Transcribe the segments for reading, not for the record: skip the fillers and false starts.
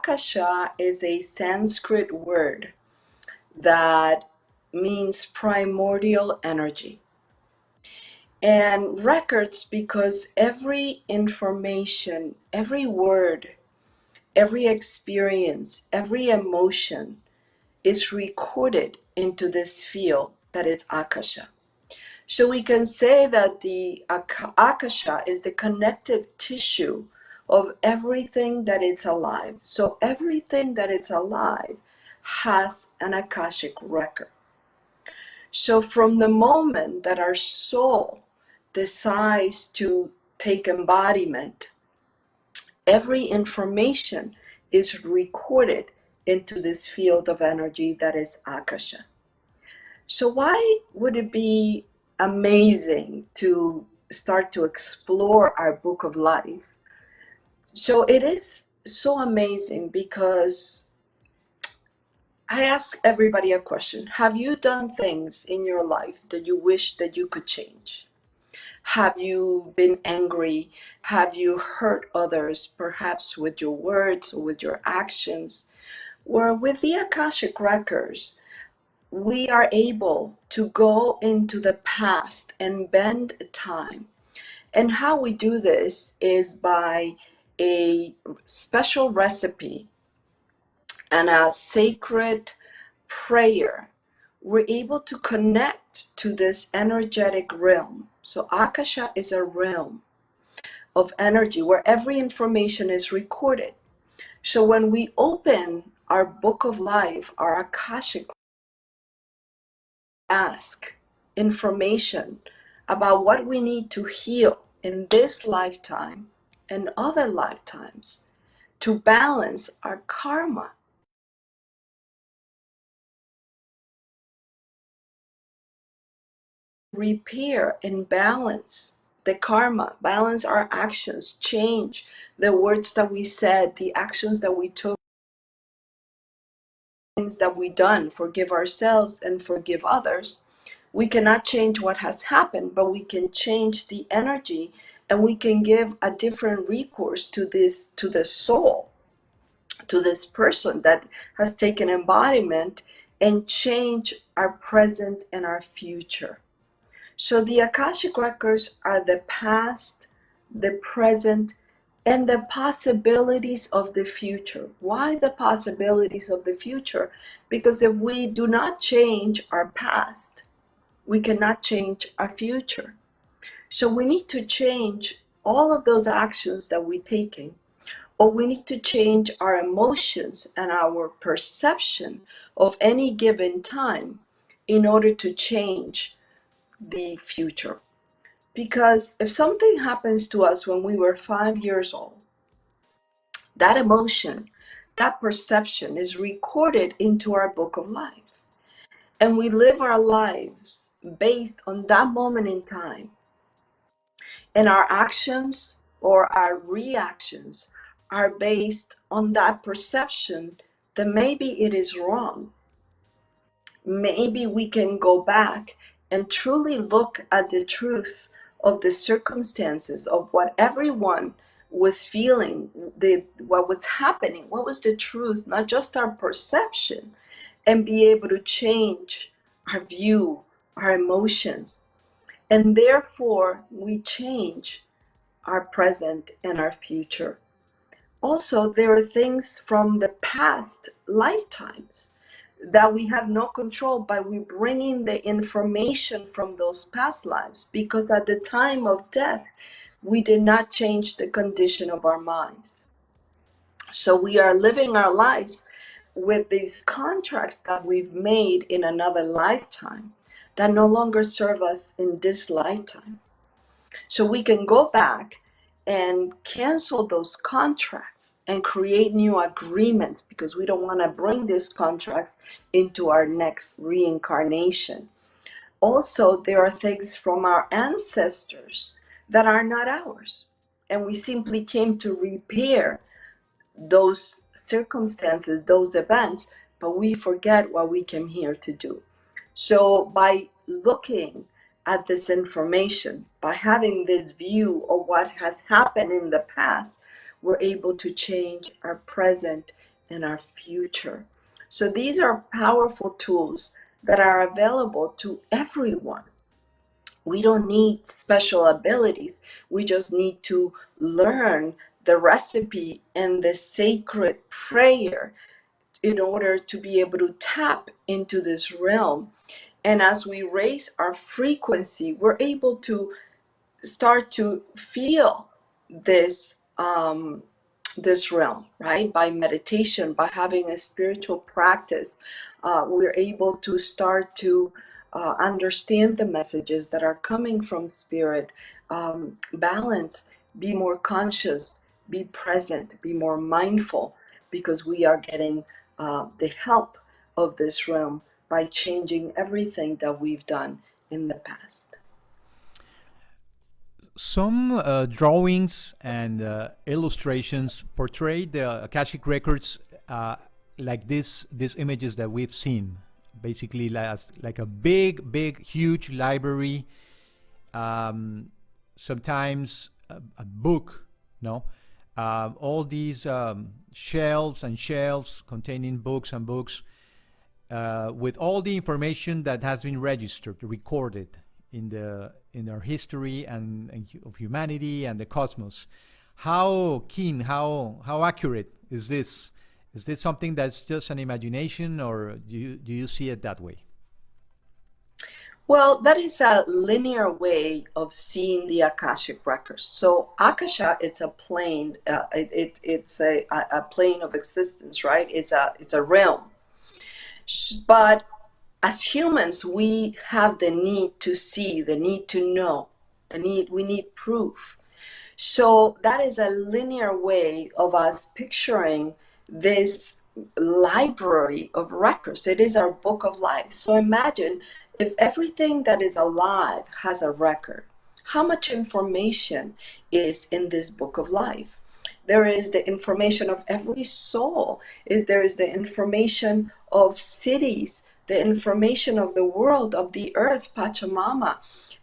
Akasha is a Sanskrit word that means primordial energy. And records, because every information, every word, every experience, every emotion is recorded into this field that is Akasha. So we can say that the Akasha is the connective tissue of everything that is alive. So everything that is alive has an Akashic record. So from the moment that our soul decides to take embodiment, every information is recorded into this field of energy that is Akasha. So why would it be amazing to start to explore our book of life? So it is so amazing because I ask everybody a question. Have you done things in your life that you wish that you could change? Have you been angry? Have you hurt others, perhaps with your words or with your actions? Or with the Akashic records, we are able to go into the past and bend time. And how we do this is by a special recipe and a sacred prayer. We're able to connect to this energetic realm. So Akasha is a realm of energy where every information is recorded. So when we open our book of life, our Akashic, ask information about what we need to heal in this lifetime and other lifetimes to balance our karma. Repair and balance the karma, balance our actions, change the words that we said, the actions that we took, things that we done, forgive ourselves and forgive others. We cannot change what has happened, but we can change the energy, and we can give a different recourse to this, to the soul, to this person that has taken embodiment, and change our present and our future. So the Akashic records are the past, the present, and the possibilities of the future. Why the possibilities of the future? Because if we do not change our past, we cannot change our future. So we need to change all of those actions that we're taking, or we need to change our emotions and our perception of any given time in order to change the future. Because if something happens to us when we were 5 years old, that emotion, that perception is recorded into our book of life. And we live our lives based on that moment in time. And our actions or our reactions are based on that perception that maybe it is wrong. Maybe we can go back and truly look at the truth of the circumstances of what everyone was feeling, what was happening, what was the truth, not just our perception, and be able to change our view, our emotions. And therefore, we change our present and our future. Also, there are things from the past lifetimes that we have no control, but we bring in the information from those past lives, because at the time of death, we did not change the condition of our minds. So we are living our lives with these contracts that we've made in another lifetime that no longer serve us in this lifetime. So we can go back and cancel those contracts and create new agreements, because we don't want to bring these contracts into our next reincarnation. Also, there are things from our ancestors that are not ours, and we simply came to repair those circumstances, those events, but we forget what we came here to do. So by looking at this information, by having this view of what has happened in the past, we're able to change our present and our future. So these are powerful tools that are available to everyone. We don't need special abilities. We just need to learn the recipe and the sacred prayer in order to be able to tap into this realm. And as we raise our frequency, we're able to start to feel this this realm, right? By meditation, by having a spiritual practice, we're able to start to understand the messages that are coming from spirit. Balance, be more conscious, be present, be more mindful, because we are getting the help of this realm by changing everything that we've done in the past. Some drawings and illustrations portray the Akashic records like these images that we've seen, basically like a big, huge library. Sometimes a book, no? All these shelves and shelves containing books and books with all the information that has been registered, recorded in our history and of humanity and the cosmos. How keen, how accurate is this? Is this something that's just an imagination, or do you see it that way? Well, that is a linear way of seeing the Akashic records. So Akasha, it's a plane. It's a plane of existence, right? It's a realm. But as humans, we have the need to see, the need to know, we need proof. So that is a linear way of us picturing this library of records. It is our book of life. So imagine if everything that is alive has a record, how much information is in this book of life? There is the information of every soul. There is the information of cities, the information of the world, of the earth, Pachamama.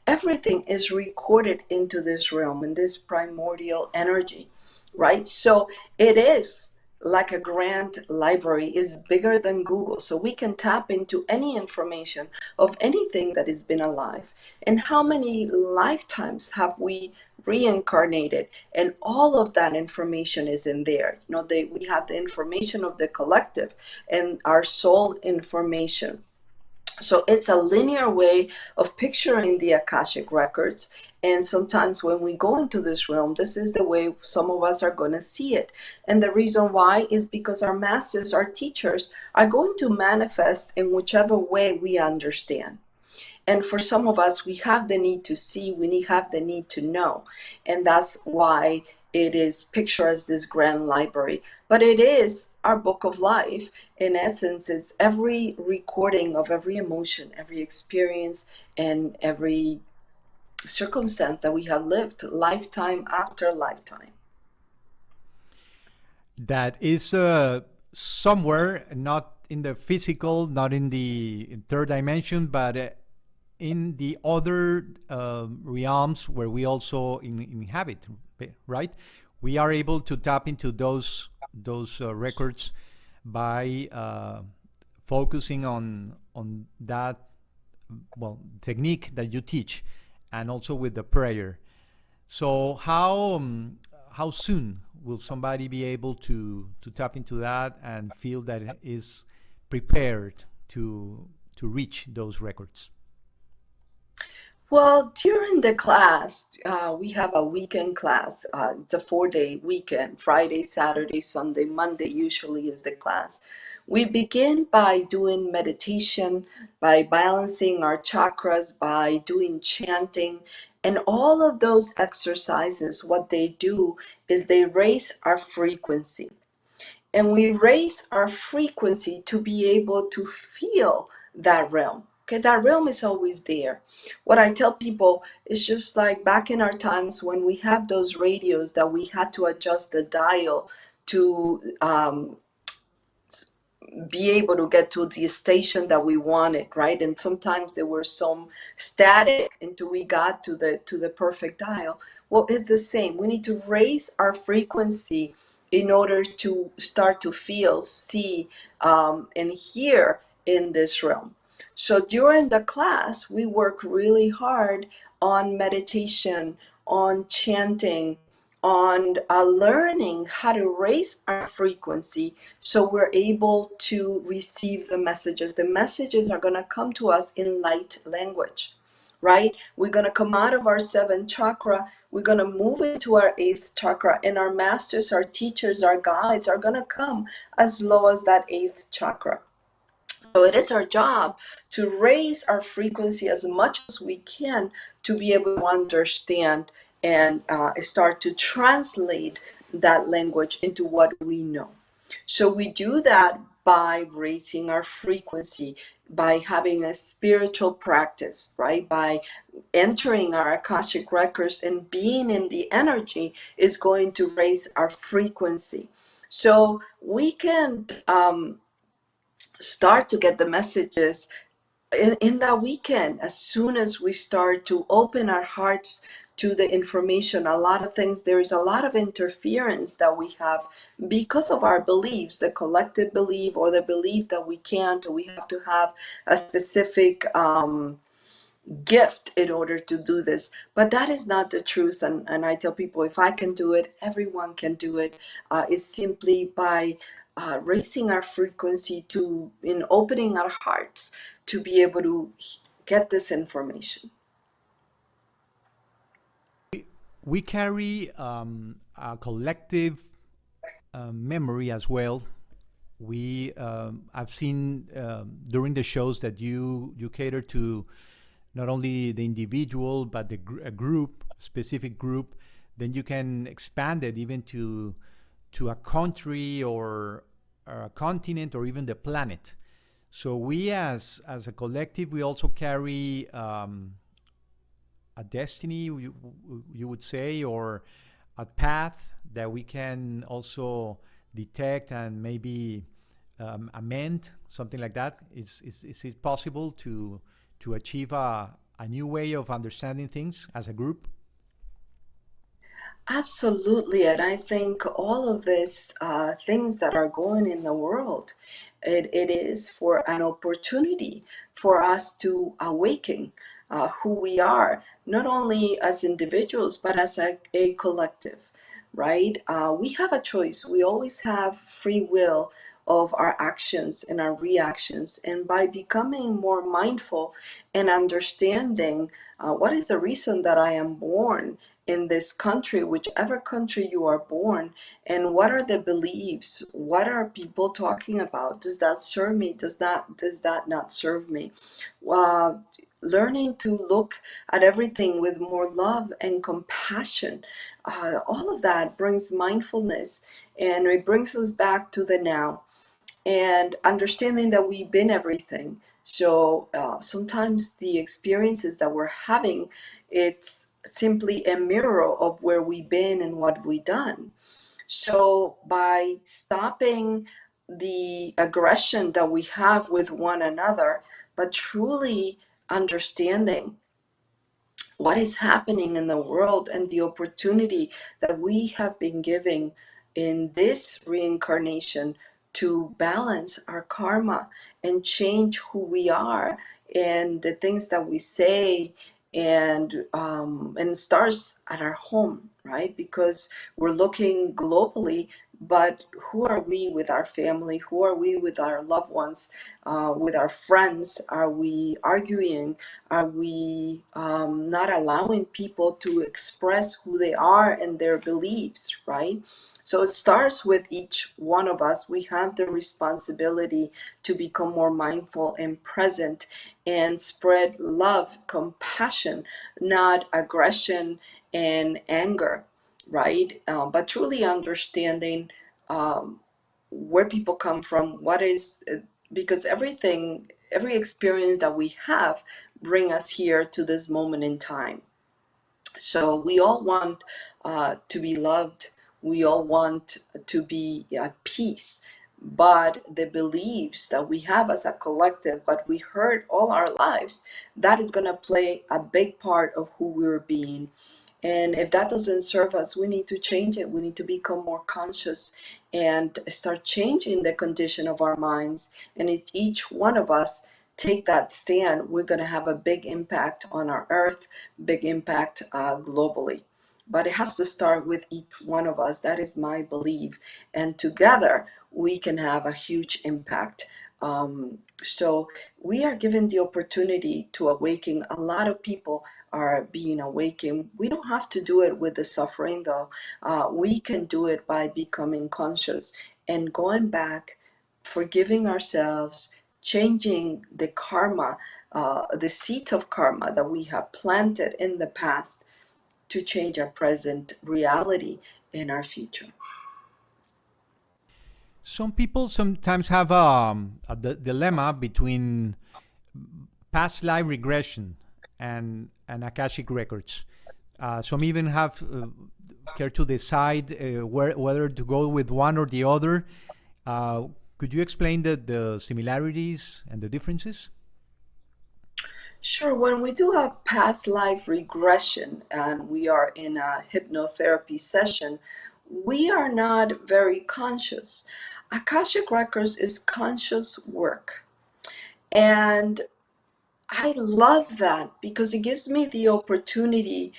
Everything is recorded into this realm, in this primordial energy, right? So it is like a grand library, is bigger than Google. So we can tap into any information of anything that has been alive. And how many lifetimes have we reincarnated? And all of that information is in there. You know, we have the information of the collective and our soul information. So it's a linear way of picturing the Akashic records. And sometimes when we go into this realm, this is the way some of us are going to see it. And the reason why is because our masters, our teachers, are going to manifest in whichever way we understand. And for some of us, we have the need to see, have the need to know. And that's why it is pictured as this grand library. But it is our book of life. In essence, it's every recording of every emotion, every experience, and every circumstance that we have lived, lifetime after lifetime. That is somewhere, not in the physical, not in the third dimension, but in the other realms where we also inhabit, right? We are able to tap into those records by focusing on that technique that you teach, and also with the prayer. So how soon will somebody be able to tap into that and feel that it is prepared to reach those records? Well, during the class, we have a weekend class. It's a 4-day weekend, Friday, Saturday, Sunday, Monday usually is the class. We begin by doing meditation, by balancing our chakras, by doing chanting, and all of those exercises, what they do is they raise our frequency. And we raise our frequency to be able to feel that realm. Okay, that realm is always there. What I tell people is just like back in our times when we have those radios that we had to adjust the dial to be able to get to the station that we wanted, right? And sometimes there were some static until we got to the perfect dial. Well, it's the same. We need to raise our frequency in order to start to feel, see, and hear in this realm. So during the class, we work really hard on meditation, on chanting, on learning how to raise our frequency so we're able to receive the messages. The messages are going to come to us in light language, right? We're going to come out of our seventh chakra, we're going to move into our eighth chakra, and our masters, our teachers, our guides are going to come as low as that eighth chakra. So it is our job to raise our frequency as much as we can to be able to understand and start to translate that language into what we know. So we do that by raising our frequency, by having a spiritual practice, right? By entering our Akashic records and being in the energy is going to raise our frequency. So we can start to get the messages in that weekend as soon as we start to open our hearts to the information. A lot of things, there is a lot of interference that we have because of our beliefs, the collective belief, or the belief that we can't, or we have to have a specific gift in order to do this. But that is not the truth. And I tell people, if I can do it, everyone can do it. It's simply by raising our frequency to, in opening our hearts to be able to get this information. We carry a collective memory as well. We I've seen during the shows that you cater to not only the individual but a group, specific group. Then you can expand it even to a country or a continent or even the planet. So we as a collective, we also carry a destiny, you would say, or a path that we can also detect and maybe amend, something like that. Is it possible to achieve a new way of understanding things as a group? Absolutely, and I think all of these things that are going in the world, it is for an opportunity for us to awaken who we are, not only as individuals, but as a collective, right? We have a choice. We always have free will of our actions and our reactions. And by becoming more mindful and understanding what is the reason that I am born in this country, whichever country you are born, and what are the beliefs, what are people talking about, does that serve me, does that not serve me? Learning to look at everything with more love and compassion, all of that brings mindfulness, and it brings us back to the now and understanding that we've been everything. So sometimes the experiences that we're having, it's simply a mirror of where we've been and what we've done. So by stopping the aggression that we have with one another, but truly understanding what is happening in the world and the opportunity that we have been giving in this reincarnation to balance our karma and change who we are and the things that we say, and it starts at our home, right? Because we're looking globally, but who are we with our family? Who are we with our loved ones, with our friends? Are we arguing? Are we not allowing people to express who they are and their beliefs, right? So it starts with each one of us. We have the responsibility to become more mindful and present and spread love, compassion, not aggression and anger, right? But truly understanding where people come from, what is, because everything, every experience that we have bring us here to this moment in time. So we all want to be loved. We all want to be at peace. But the beliefs that we have as a collective, what we heard all our lives, that is going to play a big part of who we're being. And if that doesn't serve us, we need to change it. We need to become more conscious and start changing the condition of our minds. And if each one of us take that stand, we're going to have a big impact on our earth, big impact globally. But it has to start with each one of us. That is my belief. And together, we can have a huge impact. So we are given the opportunity to awaken. A lot of people are being awakened. We don't have to do it with the suffering, though. We can do it by becoming conscious and going back, forgiving ourselves, changing the karma, the seeds of karma that we have planted in the past to change our present reality and our future. Some people sometimes have a dilemma between past life regression and Akashic records. Some even have care to decide whether to go with one or the other. Could you explain the similarities and the differences? Sure, when we do a past life regression and we are in a hypnotherapy session, we are not very conscious. Akashic Records is conscious work. And I love that because it gives me the opportunity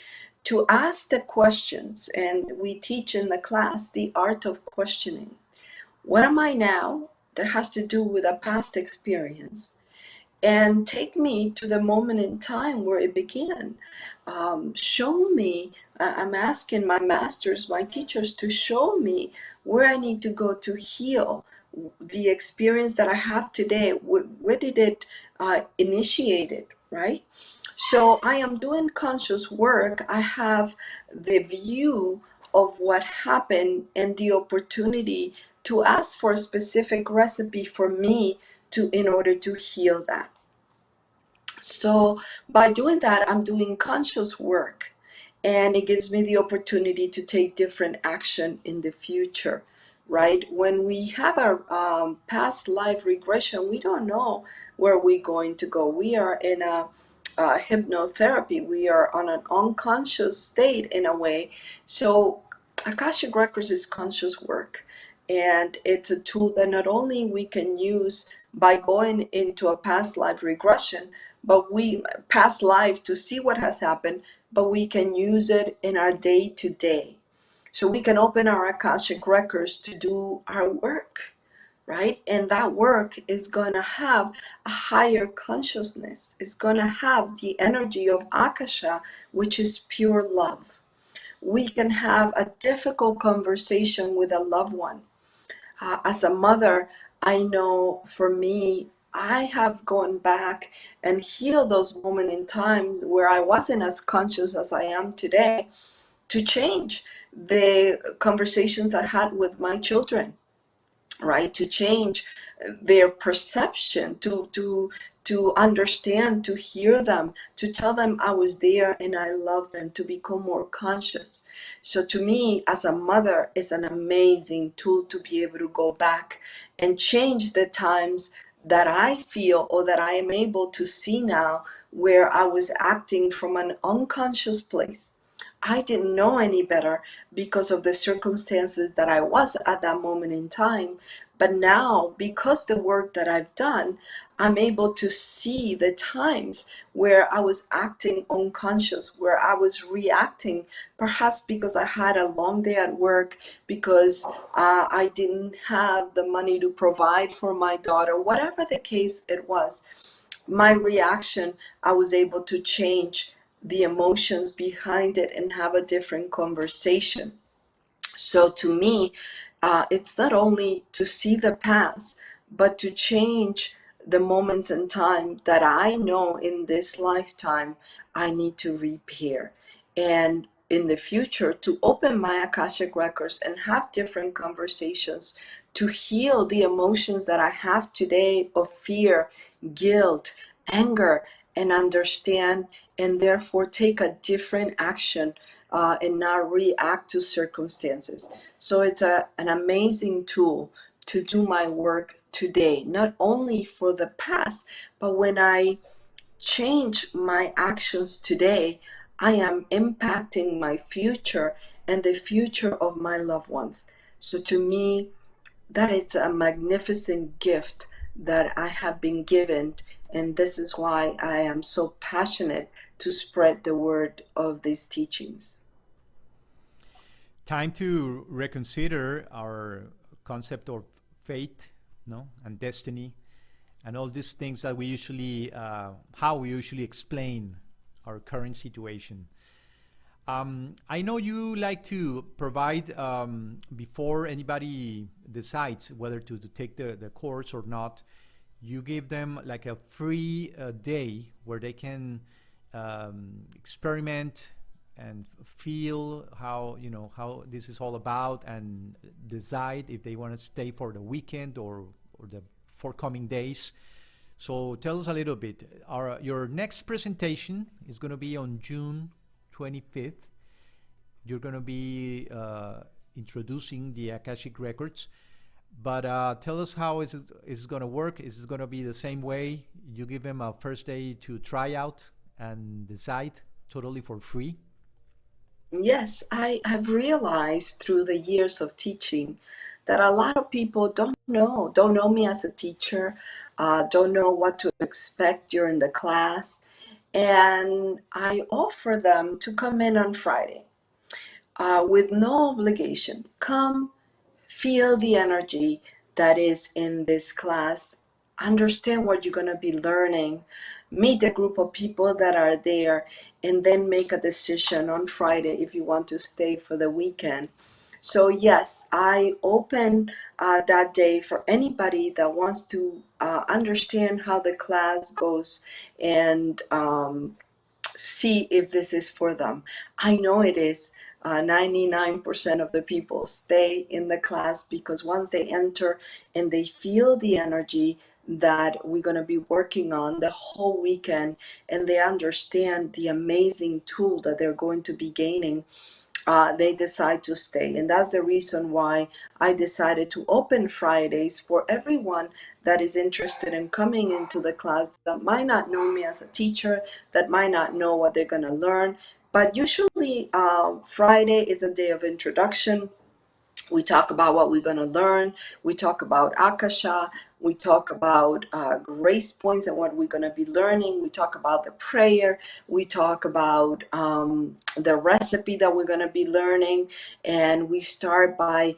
to ask the questions. And we teach in the class the art of questioning. What am I now? That has to do with a past experience, and take me to the moment in time where it began. Show me, I'm asking my masters, my teachers to show me where I need to go to heal the experience that I have today. Where did it initiate it, right? So I am doing conscious work. I have the view of what happened and the opportunity to ask for a specific recipe for me to in order to heal that. So by doing that, I'm doing conscious work, and it gives me the opportunity to take different action in the future, right? When we have our past life regression, we don't know where we're going to go. We are in a hypnotherapy. We are on an unconscious state in a way. So Akashic Records is conscious work, and it's a tool that not only we can use by going into a past life regression, but we past life to see what has happened, but we can use it in our day to day. So we can open our Akashic records to do our work, right? And that work is going to have a higher consciousness. It's going to have the energy of Akasha, which is pure love. We can have a difficult conversation with a loved one. As a mother, I know for me, I have gone back and healed those moments in times where I wasn't as conscious as I am today to change the conversations I had with my children, right? To change their perception, to understand, to hear them, to tell them I was there and I love them, to become more conscious. So to me, as a mother, it's an amazing tool to be able to go back and change the times that I feel or that I am able to see now where I was acting from an unconscious place. I didn't know any better because of the circumstances that I was at that moment in time. But now, because the work that I've done, I'm able to see the times where I was acting unconscious, where I was reacting, perhaps because I had a long day at work, because I didn't have the money to provide for my daughter, whatever the case it was. My reaction, I was able to change the emotions behind it and have a different conversation. So to me, it's not only to see the past, but to change the moments in time that I know in this lifetime I need to repair. And in the future, to open my Akashic records and have different conversations to heal the emotions that I have today of fear, guilt, anger, and understand, and therefore take a different action and not react to circumstances. So it's an amazing tool to do my work today, not only for the past, but when I change my actions today, I am impacting my future and the future of my loved ones. So to me, that is a magnificent gift that I have been given, and this is why I am so passionate to spread the word of these teachings. Time to reconsider our concept of fate, no, and destiny, and all these things that we usually, how we usually explain our current situation. I know you like to provide, before anybody decides whether to take the course or not, you give them like a free day where they can experiment and feel how, how this is all about, and decide if they want to stay for the weekend or the forthcoming days. So tell us a little bit. Your next presentation is going to be on June 25th. You're going to be introducing the Akashic records, but tell us how is it going to work? Is it going to be the same way? You give them a first day to try out and decide totally for free? Yes, I have realized through the years of teaching that a lot of people don't know me as a teacher, don't know what to expect during the class. And I offer them to come in on Friday with no obligation. Come, feel the energy that is in this class, understand what you're going to be learning, meet a group of people that are there, and then make a decision on Friday if you want to stay for the weekend. So yes, I open that day for anybody that wants to understand how the class goes, and see if this is for them. I know it is. 99% of the people stay in the class because once they enter and they feel the energy that we're going to be working on the whole weekend, and they understand the amazing tool that they're going to be gaining, they decide to stay. And that's the reason why I decided to open Fridays for everyone that is interested in coming into the class, that might not know me as a teacher, that might not know what they're going to learn. But usually Friday is a day of introduction. We talk about what we're going to learn. We talk about Akasha. We talk about grace points and what we're going to be learning. We talk about the prayer. We talk about the recipe that we're going to be learning. And we start by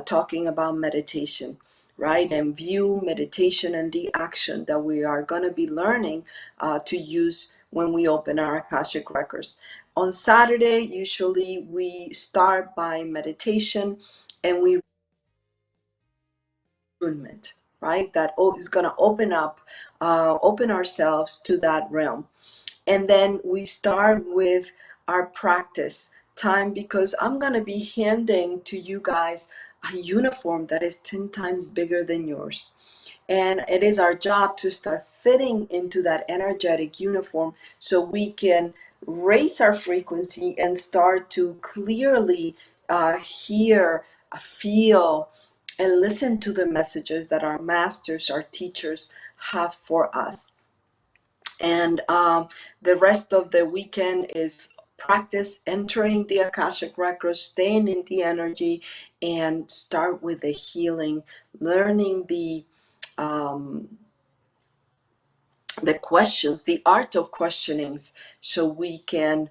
talking about meditation, right? And view meditation and the action that we are going to be learning to use when we open our Akashic records. On Saturday, usually we start by meditation, and we attunement, right? That is going to open ourselves to that realm. And then we start with our practice time, because I'm going to be handing to you guys a uniform that is 10 times bigger than yours. And it is our job to start fitting into that energetic uniform so we can raise our frequency and start to clearly hear, feel, and listen to the messages that our masters, our teachers have for us. And the rest of the weekend is practice entering the Akashic records, staying in the energy, and start with the healing, learning um, the questions, the art of questionings, so we can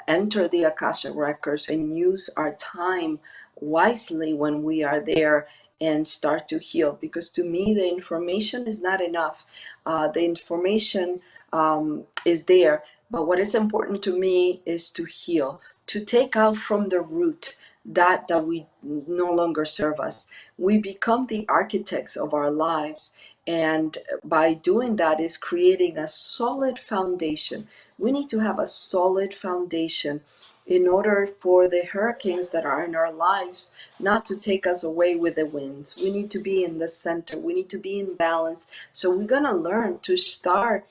enter the Akashic records and use our time wisely when we are there and start to heal. Because to me, the information is not enough. The information is there, but what is important to me is to heal, to take out from the root that we no longer serve us. We become the architects of our lives, and by doing that is creating a solid foundation. We need to have a solid foundation in order for the hurricanes that are in our lives not to take us away with the winds. We need to be in the center. We need to be in balance. So we're going to learn to start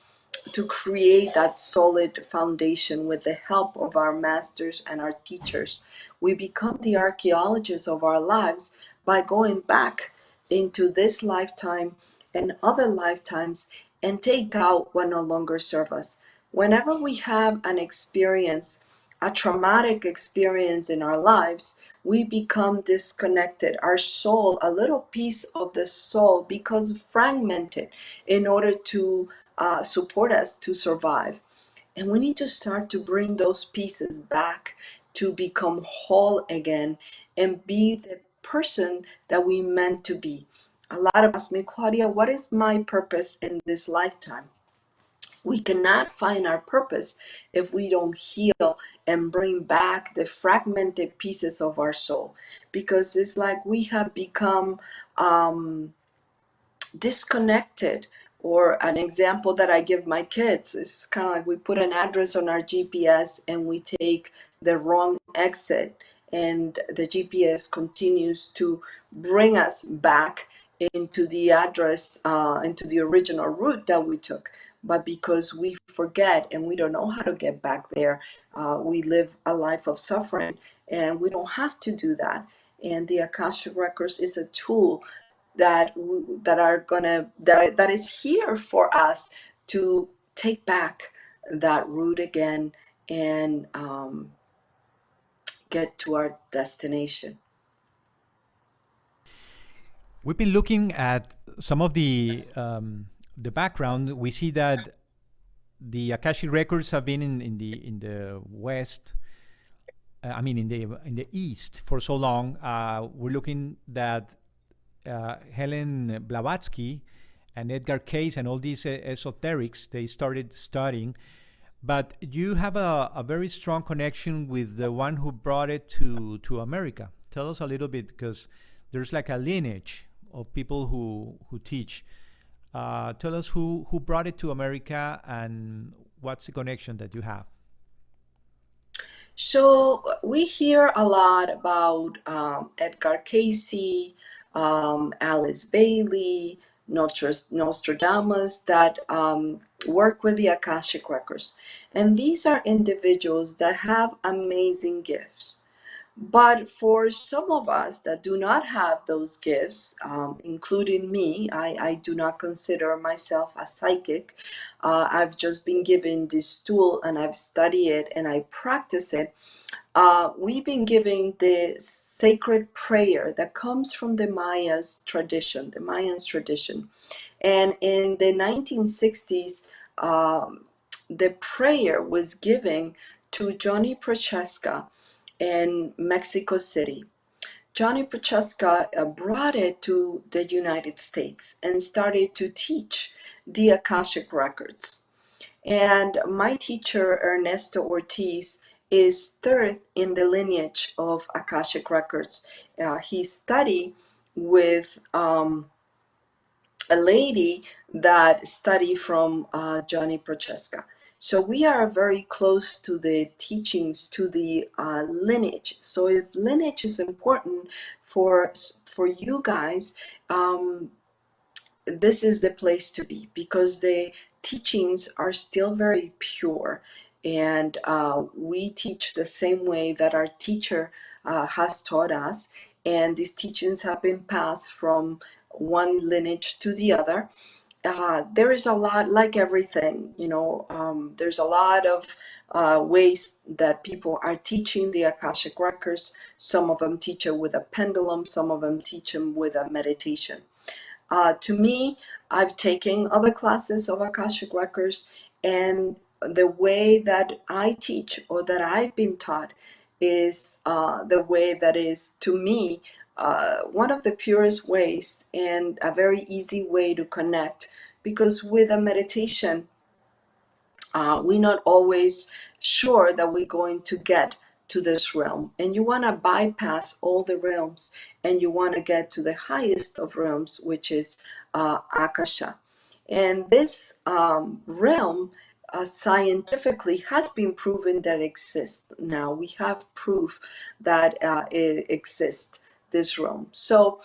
to create that solid foundation with the help of our masters and our teachers. We become the archaeologists of our lives by going back into this lifetime and other lifetimes and take out what no longer serve us. Whenever we have an experience, a traumatic experience in our lives, we become disconnected. Our soul, a little piece of the soul, becomes fragmented in order to support us to survive. And we need to start to bring those pieces back to become whole again and be the person that we meant to be. A lot of ask me, Claudia, what is my purpose in this lifetime? We cannot find our purpose if we don't heal and bring back the fragmented pieces of our soul, because it's like we have become disconnected. Or an example that I give my kids is kind of like we put an address on our GPS and we take the wrong exit, and the GPS continues to bring us back into the address, into the original route that we took. But because we forget and we don't know how to get back there, we live a life of suffering, and we don't have to do that. And the Akashic Records is a tool that that is here for us to take back that route again and get to our destination. We've been looking at some of the background. We see that the Akashic records have been in the West. I mean, in the East for so long. We're looking that Helen Blavatsky and Edgar Cayce and all these esoterics they started studying. But you have a very strong connection with the one who brought it to America. Tell us a little bit, because there's like a lineage of people who teach. Tell us who brought it to America and what's the connection that you have. So we hear a lot about Edgar Cayce, Alice Bailey, Nostradamus, that work with the Akashic records. And these are individuals that have amazing gifts. But for some of us that do not have those gifts, including me, I do not consider myself a psychic. I've just been given this tool and I've studied it and I practice it. We've been given the sacred prayer that comes from the Mayans tradition. And in the 1960s, the prayer was given to Johnny Prochaska in Mexico City. Johnny Prochaska brought it to the United States and started to teach the Akashic records. And my teacher, Ernesto Ortiz, is third in the lineage of Akashic records. He studied with a lady that studied from Johnny Prochaska. So we are very close to the teachings, to the lineage. So if lineage is important for you guys, this is the place to be, because the teachings are still very pure, and we teach the same way that our teacher has taught us, and these teachings have been passed from one lineage to the other. There is a lot, like everything, there's a lot of ways that people are teaching the Akashic records. Some of them teach it with a pendulum, some of them teach them with a meditation. To me, I've taken other classes of Akashic records, and the way that I teach, or that I've been taught, is the way that is, to me, one of the purest ways and a very easy way to connect. Because with a meditation, we're not always sure that we're going to get to this realm, and you want to bypass all the realms and you want to get to the highest of realms, which is Akasha. And this realm scientifically has been proven that exists. Now we have proof that it exists, this realm. So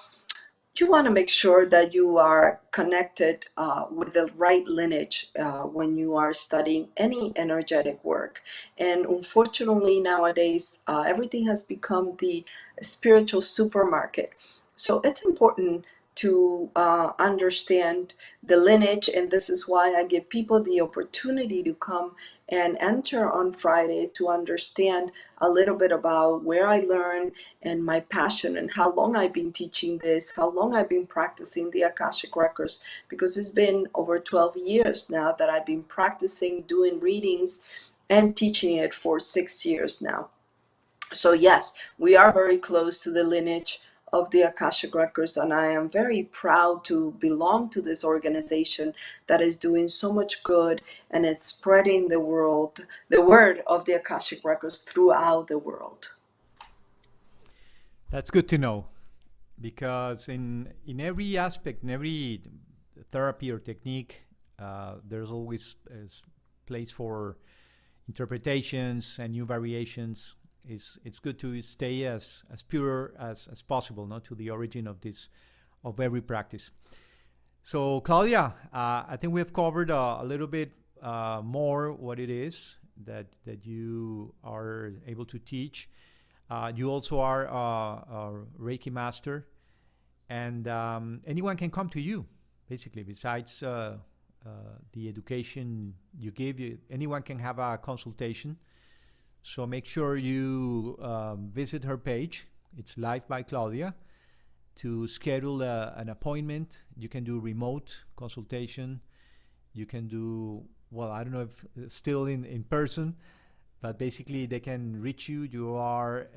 you want to make sure that you are connected with the right lineage when you are studying any energetic work. And unfortunately, nowadays, everything has become the spiritual supermarket. So it's important to understand the lineage, and this is why I give people the opportunity to come and enter on Friday to understand a little bit about where I learned and my passion and how long I've been teaching this, how long I've been practicing the Akashic records, because it's been over 12 years now that I've been practicing doing readings and teaching it for 6 years now. So yes, we are very close to the lineage of the Akashic Records, and I am very proud to belong to this organization that is doing so much good and it's spreading the word of the Akashic Records throughout the world. That's good to know, because in every aspect, in every therapy or technique, there's always a place for interpretations and new variations. It's good to stay as pure as possible, not to the origin of every practice. So Claudia, I think we have covered a little bit more what it is that you are able to teach. You also are a Reiki master, and anyone can come to you, basically. Besides the education you give, anyone can have a consultation. So make sure you visit her page. It's Life by Claudia to schedule an appointment. You can do remote consultation. You can do, well, I don't know if still in person, but basically they can reach you. You are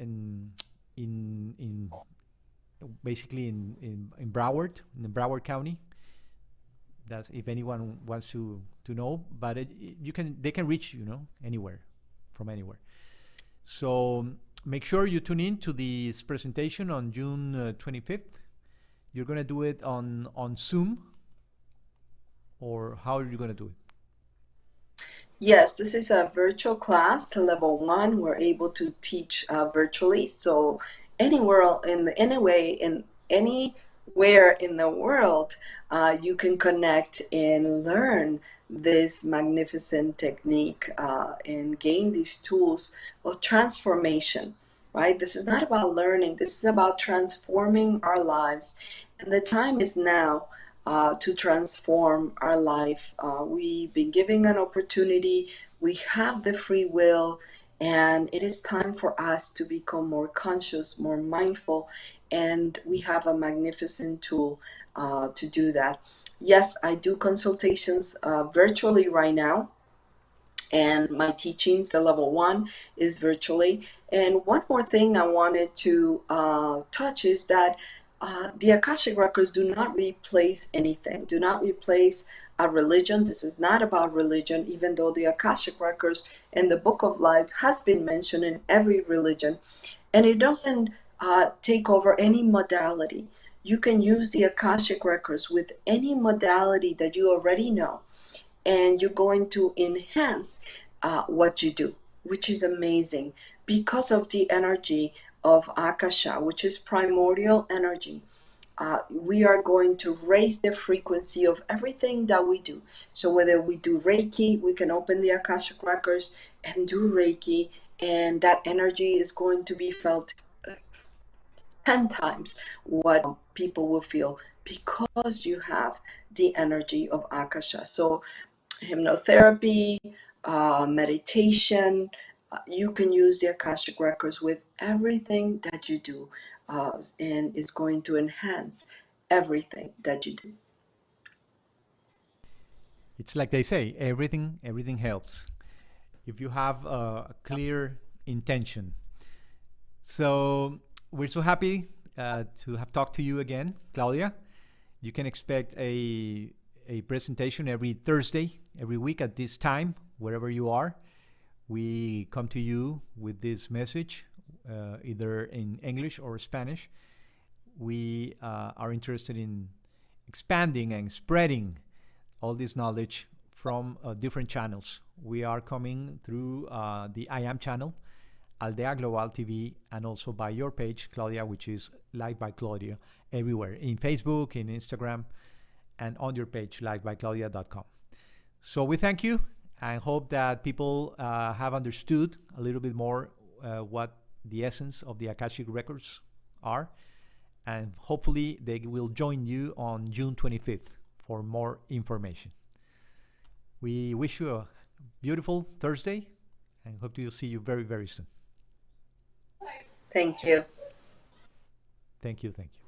basically in Broward, in the Broward County. That's if anyone wants to know, but they can reach you, anywhere, from anywhere. So make sure you tune in to this presentation on June 25th. You're going to do it on Zoom, or how are you going to do it? Yes, this is a virtual class, level 1. We're able to teach virtually. So anywhere in the world, you can connect and learn this magnificent technique and gain these tools of transformation, right? This is not about learning. This is about transforming our lives. And the time is now to transform our life. We've been given an opportunity. We have the free will, and it is time for us to become more conscious, more mindful, and we have a magnificent tool to do that. Yes, I do consultations virtually right now, and my teachings, the level 1, is virtually. And one more thing I wanted to touch is that the Akashic Records do not replace anything, do not replace a religion. This is not about religion, even though the Akashic Records and the Book of Life has been mentioned in every religion. And it doesn't take over any modality. You can use the Akashic Records with any modality that you already know, and you're going to enhance what you do, which is amazing because of the energy of Akasha, which is primordial energy. We are going to raise the frequency of everything that we do. So whether we do Reiki, we can open the Akashic Records and do Reiki, and that energy is going to be felt 10 times what people will feel, because you have the energy of Akasha. So hypnotherapy, meditation, you can use the Akashic Records with everything that you do, and it's going to enhance everything that you do. It's like they say, everything helps if you have a clear intention. So we're so happy to have talked to you again, Claudia. You can expect a presentation every Thursday, every week at this time, wherever you are. We come to you with this message, either in English or Spanish. We are interested in expanding and spreading all this knowledge from different channels. We are coming through the iaaam channel, Aldea Global TV, and also by your page, Claudia, which is Life by Claudia, everywhere, in Facebook, in Instagram, and on your page, lifebyclaudia.com. So we thank you and hope that people have understood a little bit more what the essence of the Akashic Records are. and hopefully they will join you on June 25th for more information. We wish you a beautiful Thursday and hope to see you very, very soon. Thank you. Thank you. Thank you.